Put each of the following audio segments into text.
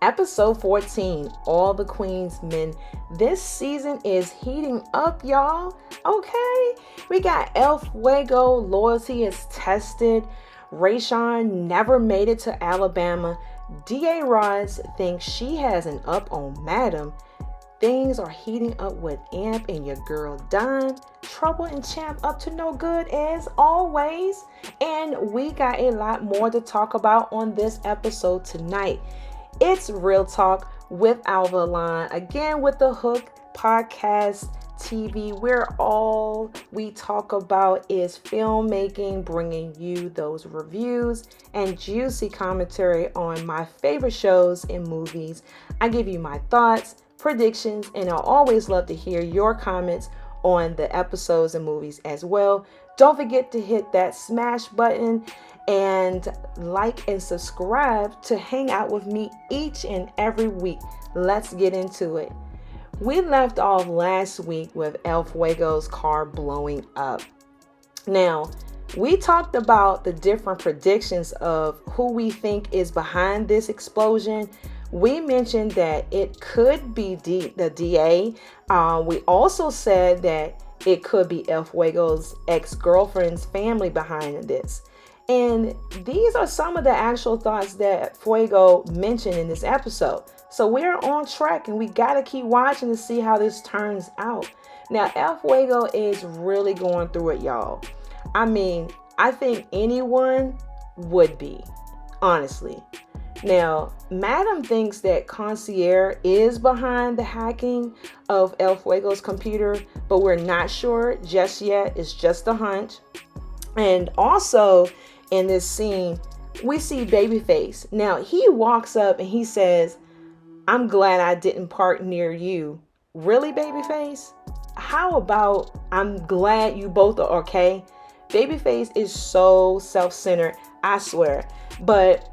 Episode 14, All the Queen's Men. This season is heating up, y'all. Okay, we got El Fuego, loyalty is tested. Rayshawn never made it to Alabama. D.A. Rods thinks she has an up on Madam. Things are heating up with Amp and your girl Don. Trouble and Champ up to no good as always. And we got a lot more to talk about on this episode tonight. It's Real Talk with Alva, Alon, again with the Hook Podcast TV, where all we talk about is filmmaking, bringing you those reviews and juicy commentary on my favorite shows and movies. I give you my thoughts, predictions, and I always love to hear your comments on the episodes and movies as well. Don't forget to hit that smash button and like and subscribe to hang out with me each and every week. Let's get into it. We left off last week with El Fuego's car blowing up. Now, we talked about the different predictions of who we think is behind this explosion. We mentioned that it could be the DA. We also said that it could be El Fuego's ex-girlfriend's family behind this. And these are some of the actual thoughts that Fuego mentioned in this episode. So we're on track and we got to keep watching to see how this turns out. Now, El Fuego is really going through it, y'all. I mean, I think anyone would be, honestly. Now, Madam thinks that Concierge is behind the hacking of El Fuego's computer, but we're not sure just yet. It's just a hunch. And also in this scene, we see Babyface. Now, he walks up and he says, "I'm glad I didn't park near you." Really, Babyface? How about "I'm glad you both are okay"? Babyface is so self-centered, I swear. But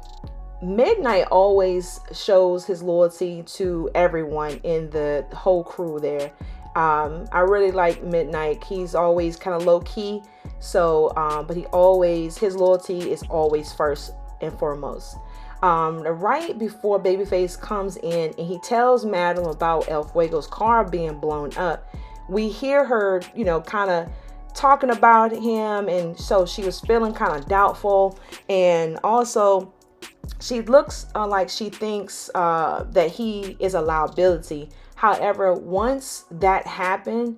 Midnight always shows his loyalty to everyone in the whole crew there. I really like Midnight. He's always kind of low-key. So, but his loyalty is always first and foremost. Right before Babyface comes in and he tells Madam about El Fuego's car being blown up, we hear her, kind of talking about him. And so she was feeling kind of doubtful. And also she looks like she thinks that he is a liability. However, once that happened,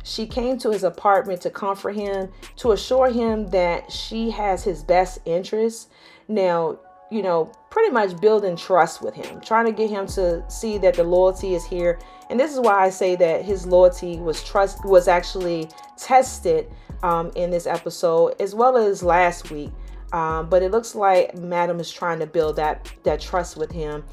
she came to his apartment to comfort him, to assure him that she has his best interests. Now, pretty much building trust with him, trying to get him to see that the loyalty is here. And this is why I say that his loyalty was actually tested in this episode as well as last week. But it looks like Madam is trying to build that trust with him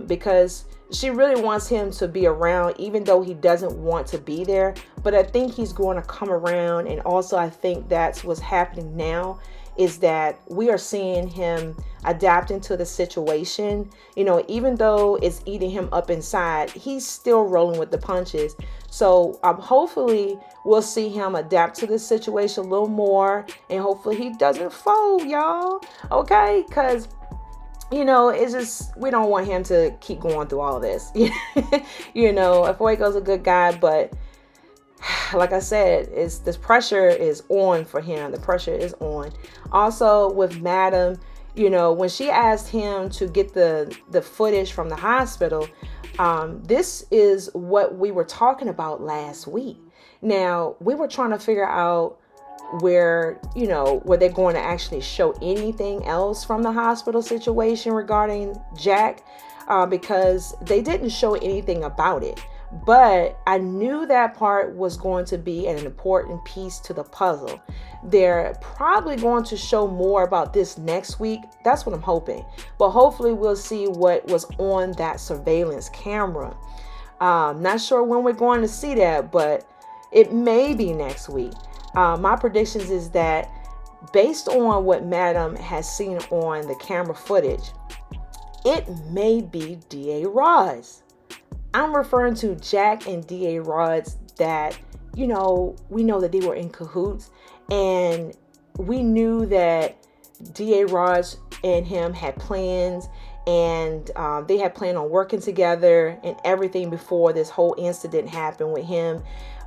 because she really wants him to be around, even though he doesn't want to be there. But I think he's going to come around. And also, I think that's what's happening now is that we are seeing him adapting to the situation. Even though it's eating him up inside, he's still rolling with the punches. So hopefully we'll see him adapt to this situation a little more. And hopefully he doesn't fold, y'all. Okay? Because it's just, we don't want him to keep going through all of this. Fuego's a good guy, but like I said, this pressure is on for him. The pressure is on. Also with Madam, when she asked him to get the footage from the hospital, this is what we were talking about last week. Now, we were trying to figure out where they're going to actually show anything else from the hospital situation regarding Jack, because they didn't show anything about it. But I knew that part was going to be an important piece to the puzzle. They're probably going to show more about this next week. That's what I'm hoping. But hopefully we'll see what was on that surveillance camera. Not sure when we're going to see that, but it may be next week. My predictions is that based on what Madam has seen on the camera footage, it may be D.A. Rods. I'm referring to Jack and D.A. Rods that, we know that they were in cahoots, and we knew that D.A. Rods and him had plans, and they had planned on working together and everything before this whole incident happened with him.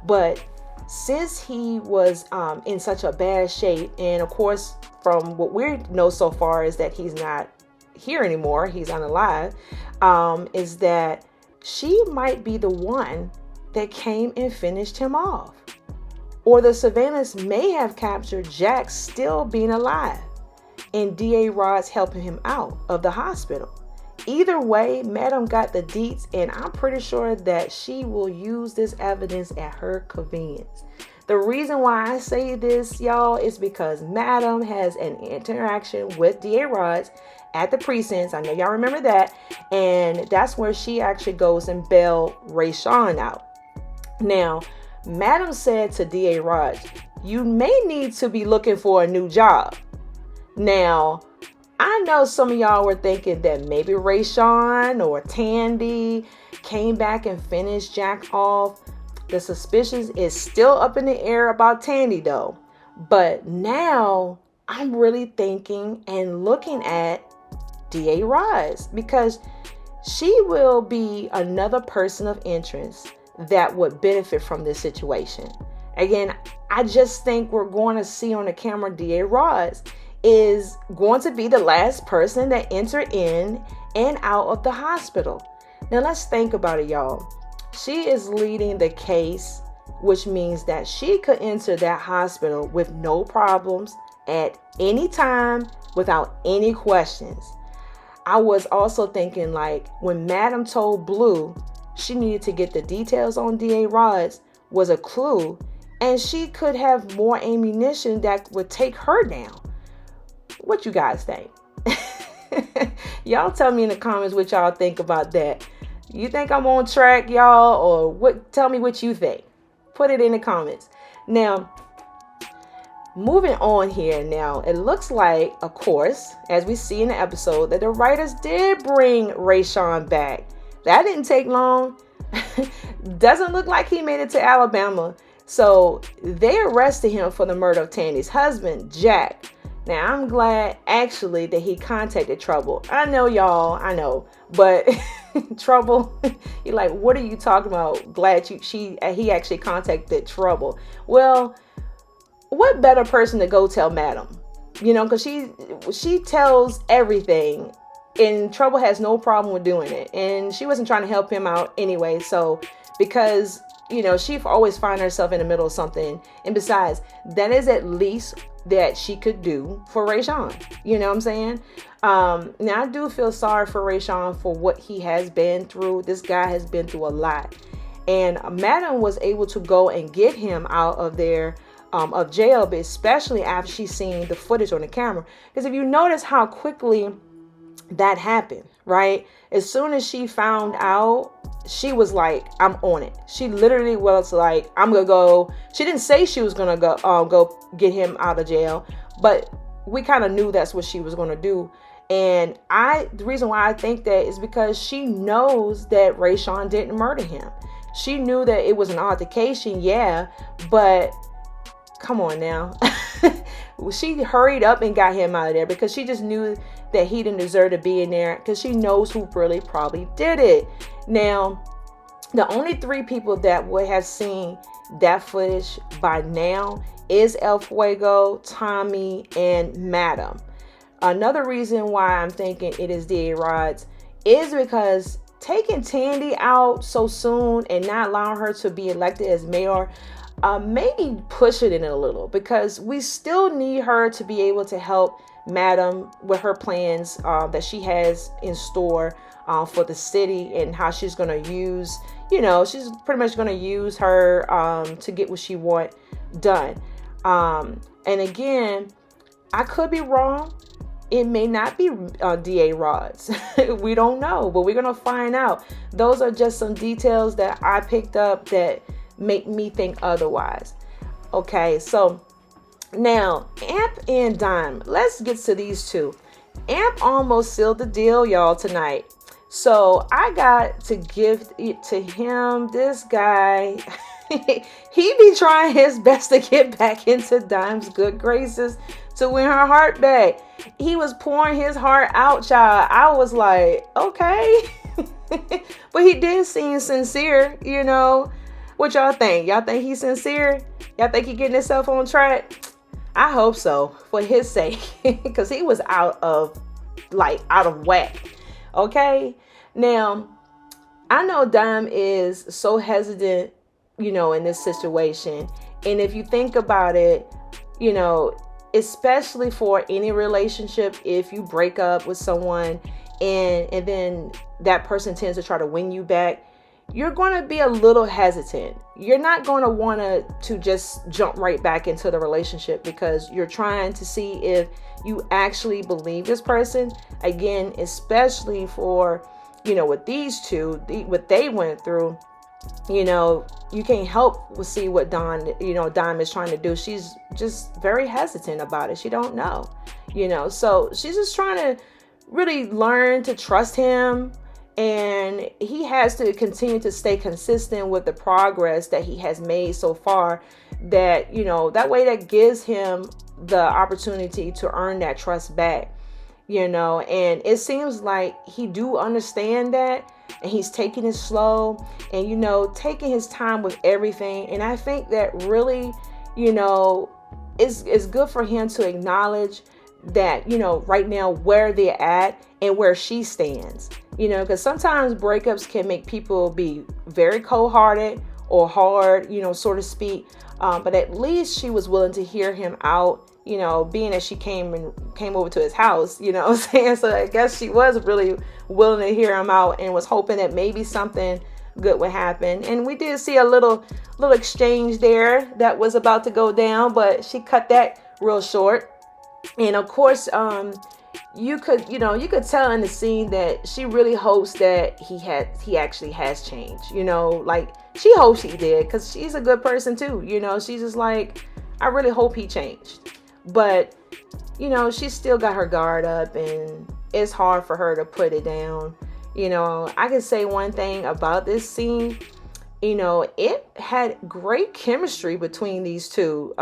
But since he was in such a bad shape, and of course, from what we know so far is that he's not here anymore, he's unalive, is that she might be the one that came and finished him off. Or the surveillance may have captured Jack still being alive and DA Rod's helping him out of the hospital. Either way, Madam got the deets, and I'm pretty sure that she will use this evidence at her convenience. The reason why I say this, y'all, is because Madam has an interaction with DA Rod's at the precincts. I know y'all remember that. And that's where she actually goes and bailed Rayshawn out. Now, Madam said to DA Rod, you may need to be looking for a new job. Now, I know some of y'all were thinking that maybe Rayshawn or Tandy came back and finished Jack off. The suspicion is still up in the air about Tandy though. But now I'm really thinking and looking at DA Rise, because she will be another person of interest that would benefit from this situation. Again, I just think we're going to see on the camera DA Rise is going to be the last person that entered in and out of the hospital. Now let's think about it, y'all. She is leading the case, which means that she could enter that hospital with no problems at any time without any questions. I was also thinking, like, when Madam told Blue she needed to get the details on DA Rods was a clue, and she could have more ammunition that would take her down. What you guys think? Y'all tell me in the comments what y'all think about that. You think I'm on track, y'all, or what? Tell me what you think. Put it in the comments. Now, moving on here now, it looks like, of course, as we see in the episode, that the writers did bring Rayshawn back. That didn't take long. Doesn't look like he made it to Alabama. So they arrested him for the murder of Tandy's husband, Jack. Now, I'm glad actually that he contacted Trouble. I know, y'all, I know, but Trouble, you're like, what are you talking about? Glad he actually contacted Trouble. Well, what better person to go tell Madam? You know, because she tells everything, and Trouble has no problem with doing it. And she wasn't trying to help him out anyway. So because, you know, she always finds herself in the middle of something. And besides, that is at least that she could do for Rayshawn. You know what I'm saying? Now, I do feel sorry for Rayshawn for what he has been through. This guy has been through a lot. And Madam was able to go and get him out of there, of jail, but especially after she's seen the footage on the camera. Because if you notice how quickly that happened, right? As soon as she found out, she was like, I'm on it. She literally was like, I'm gonna go. She didn't say she was gonna go get him out of jail, but we kind of knew that's what she was gonna do. And the reason why I think that is because she knows that Rayshawn didn't murder him. She knew that it was an altercation, yeah, but come on now. She hurried up and got him out of there because she just knew that he didn't deserve to be in there, because she knows who really probably did it. Now, the only 3 people that would have seen that footage by now is El Fuego, Tommy, and Madam. Another reason why I'm thinking it is DA Rods is because taking Tandy out so soon and not allowing her to be elected as mayor, maybe push it in a little, because we still need her to be able to help Madam with her plans that she has in store for the city, and how she's going to use, you know, she's pretty much going to use her to get what she want done. And again, I could be wrong. It may not be DA Rods. We don't know, but we're going to find out. Those are just some details that I picked up that make me think otherwise. Okay, so now Amp and Dime, let's get to these two. Amp almost sealed the deal, y'all, tonight. So I got to give it to him. This guy, he be trying his best to get back into Dime's good graces to win her heart back. He was pouring his heart out, child. I was like, okay. But he did seem sincere, you know. What y'all think? Y'all think he's sincere? Y'all think he getting himself on track? I hope so, for his sake. Because he was out of whack. Okay? Now, I know Dime is so hesitant, you know, in this situation. And if you think about it, you know, especially for any relationship, if you break up with someone and then that person tends to try to win you back, you're going to be a little hesitant. You're not going to want to just jump right back into the relationship because you're trying to see if you actually believe this person. Again, especially for, you know, with these two, what they went through, you know, you can't help but see what Dime is trying to do. She's just very hesitant about it. She don't know, you know, so she's just trying to really learn to trust him. And he has to continue to stay consistent with the progress that he has made so far, that, you know, that way that gives him the opportunity to earn that trust back, you know. And it seems like he do understand that, and he's taking it slow and, you know, taking his time with everything. And I think that really, you know, it's good for him to acknowledge that, you know, right now where they're at and where she stands, you know, because sometimes breakups can make people be very cold-hearted or hard, you know, so to speak. But at least she was willing to hear him out, you know, being that she came over to his house, you know what I'm saying? So I guess she was really willing to hear him out and was hoping that maybe something good would happen. And we did see a little exchange there that was about to go down, but she cut that real short. And of course, you could tell in the scene that she really hopes that he actually has changed, you know, like she hopes he did, because she's a good person too, you know. She's just like, I really hope he changed. But, you know, she's still got her guard up and it's hard for her to put it down. You know, I can say one thing about this scene. You know, it had great chemistry between these two.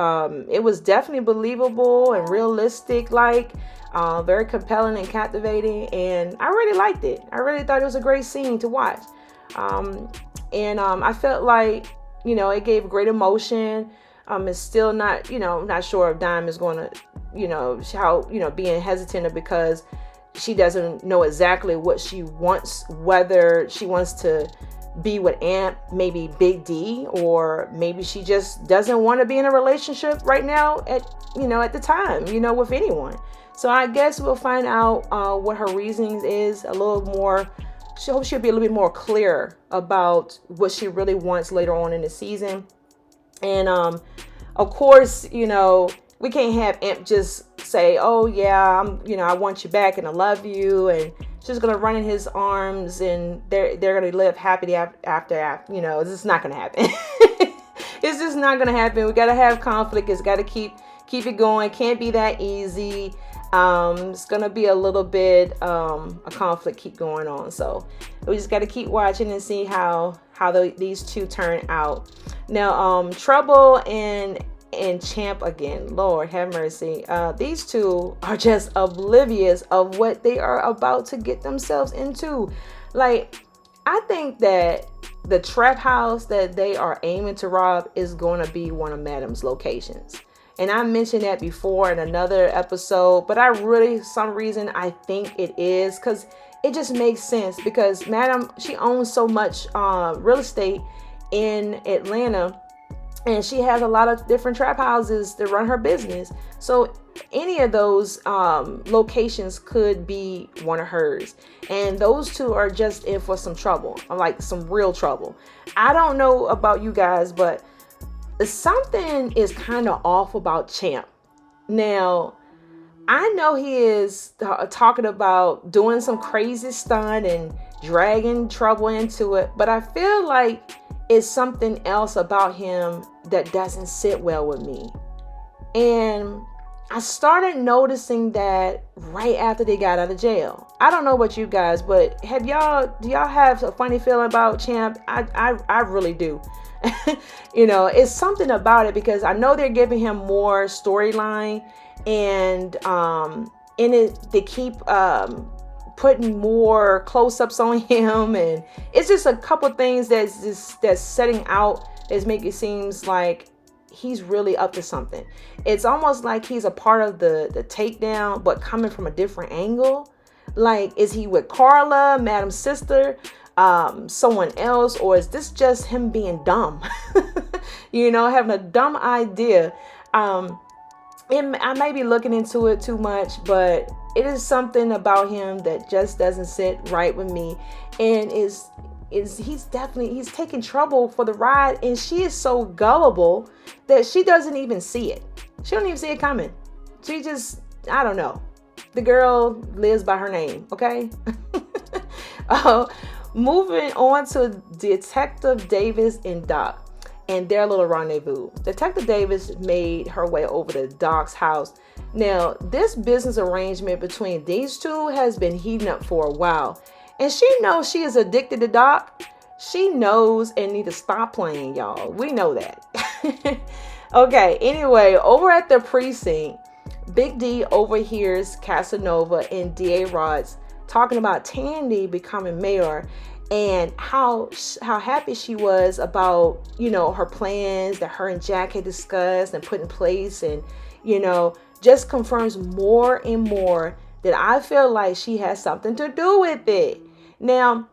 It was definitely believable and realistic, very compelling and captivating. And I really liked it. I really thought it was a great scene to watch. I felt like, you know, it gave great emotion. It's still not sure if Dime is going to, you know, how, you know, being hesitant because she doesn't know exactly what she wants, whether she wants to be with Aunt, maybe Big D, or maybe she just doesn't want to be in a relationship right now at the time, you know, with anyone. So I guess we'll find out what her reasonings is a little more. She hopes she'll be a little bit more clear about what she really wants later on in the season. And of course, you know, we can't have Aunt just say, oh yeah, I want you back and I love you, and she's gonna run in his arms and they're gonna live happily after. You know, it's just not gonna happen. It's just not gonna happen. We gotta have conflict. It's gotta keep it going. Can't be that easy. It's gonna be a little bit a conflict keep going on. So we just gotta keep watching and see how these two turn out. Now, Trouble and Champ again, Lord have mercy. These two are just oblivious of what they are about to get themselves into. Like, I think that the trap house that they are aiming to rob is going to be one of Madam's locations. And I mentioned that before in another episode, but some reason I think it is, because it just makes sense, because Madam, she owns so much real estate in Atlanta. And she has a lot of different trap houses to run her business. So any of those locations could be one of hers. And those two are just in for some trouble, like some real trouble. I don't know about you guys, but something is kind of off about Champ. Now, I know he is talking about doing some crazy stunt and dragging Trouble into it, but I feel like it's something else about him that doesn't sit well with me. And I started noticing that right after they got out of jail. I don't know about you guys, but do y'all have a funny feeling about Champ? I really do. It's something about it because I know they're giving him more storyline, and in it they keep putting more close-ups on him, and it's just a couple things that's setting out that's making it seems like he's really up to something. It's almost like he's a part of the takedown, but coming from a different angle. Like, is he with Carla, Madam's sister, someone else, or is this just him being dumb? Having a dumb idea. I may be looking into it too much, but it is something about him that just doesn't sit right with me, and he's taking trouble for the ride, and she is so gullible that she doesn't even see it. She don't even see it coming. She just, I don't know. The girl lives by her name, okay? Moving on to Detective Davis and Doc and their little rendezvous. Detective Davis made her way over to Doc's house. Now, this business arrangement between these two has been heating up for a while. And she knows she is addicted to Doc. She knows and need to stop playing, y'all. We know that. Okay, anyway, over at the precinct, Big D overhears Casanova and D.A. Rods talking about Tandy becoming mayor and how happy she was about, her plans that her and Jack had discussed and put in place, and, just confirms more and more that I feel like she has something to do with it. Now,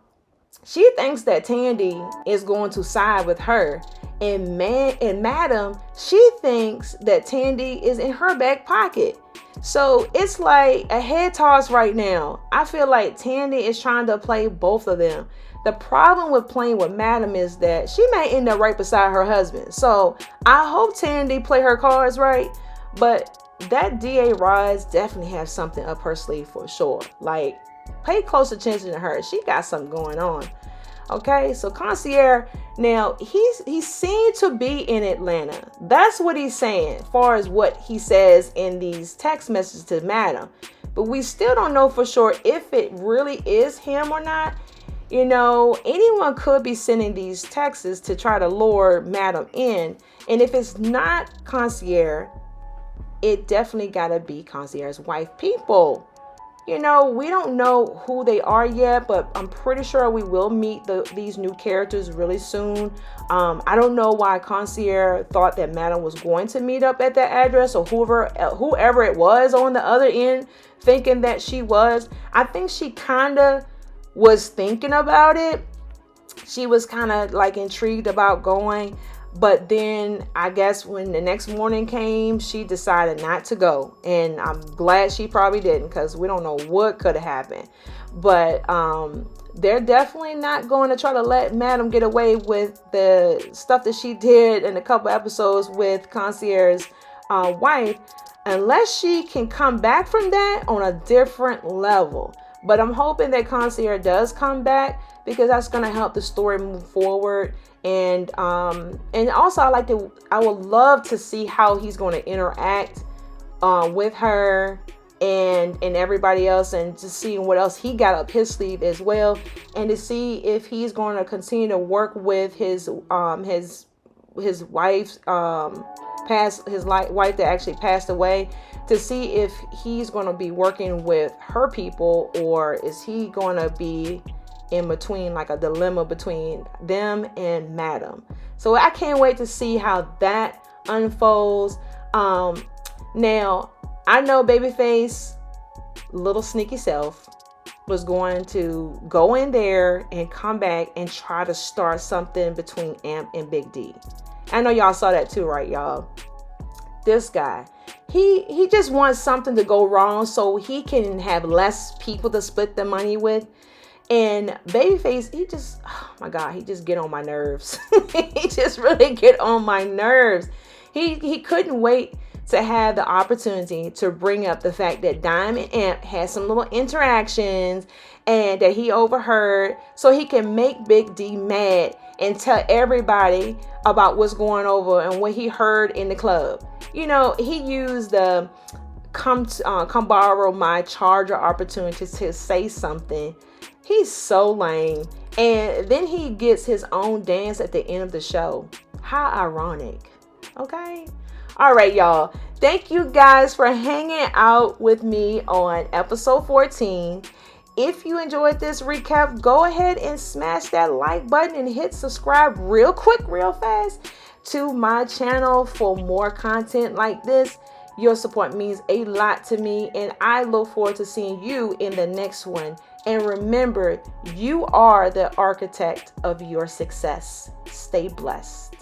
she thinks that Tandy is going to side with her, and Madam, she thinks that Tandy is in her back pocket. So it's like a head toss right now. I feel like Tandy is trying to play both of them. The problem with playing with Madam is that she may end up right beside her husband. So I hope Tandy play her cards right, but that DA Rise definitely has something up her sleeve for sure. Like, pay close attention to her. She got something going on. Okay, so Concierge, now he's seen to be in Atlanta. That's what he's saying, as far as what he says in these text messages to Madam. But we still don't know for sure if it really is him or not. Anyone could be sending these texts to try to lure Madam in. And if it's not Concierge, it definitely gotta be Concierge's wife. People, we don't know who they are yet, but I'm pretty sure we will meet these new characters really soon. I don't know why Concierge thought that Madam was going to meet up at that address, or whoever it was on the other end thinking that she was. I think she kind of was thinking about it. She was kind of like intrigued about going. But then I guess when the next morning came, she decided not to go. And I'm glad she probably didn't, because we don't know what could have happened. But they're definitely not going to try to let Madam get away with the stuff that she did in a couple episodes with Concierge's wife, unless she can come back from that on a different level. But I'm hoping that Concierge does come back, because that's going to help the story move forward. And also I would love to see how he's going to interact with her and everybody else, and just seeing what else he got up his sleeve as well, and to see if he's going to continue to work with his wife's wife that actually passed away, to see if he's going to be working with her people, or is he going to be in between, like a dilemma between them and Madam. So I can't wait to see how that unfolds. Now, I know Babyface, little sneaky self, was going to go in there and come back and try to start something between Amp and Big D. I know y'all saw that too, right, y'all? This guy, he just wants something to go wrong so he can have less people to split the money with. And Babyface, he just get on my nerves. He just really get on my nerves. He couldn't wait to have the opportunity to bring up the fact that Dime and Amp had some little interactions and that he overheard, so he can make Big D mad and tell everybody about what's going over and what he heard in the club. He used the come borrow my charger opportunity to say something. He's so lame. And then he gets his own dance at the end of the show. How ironic. Okay. All right, y'all. Thank you guys for hanging out with me on episode 14. If you enjoyed this recap, go ahead and smash that like button and hit subscribe real quick, real fast to my channel for more content like this. Your support means a lot to me, and I look forward to seeing you in the next one. And remember, you are the architect of your success. Stay blessed.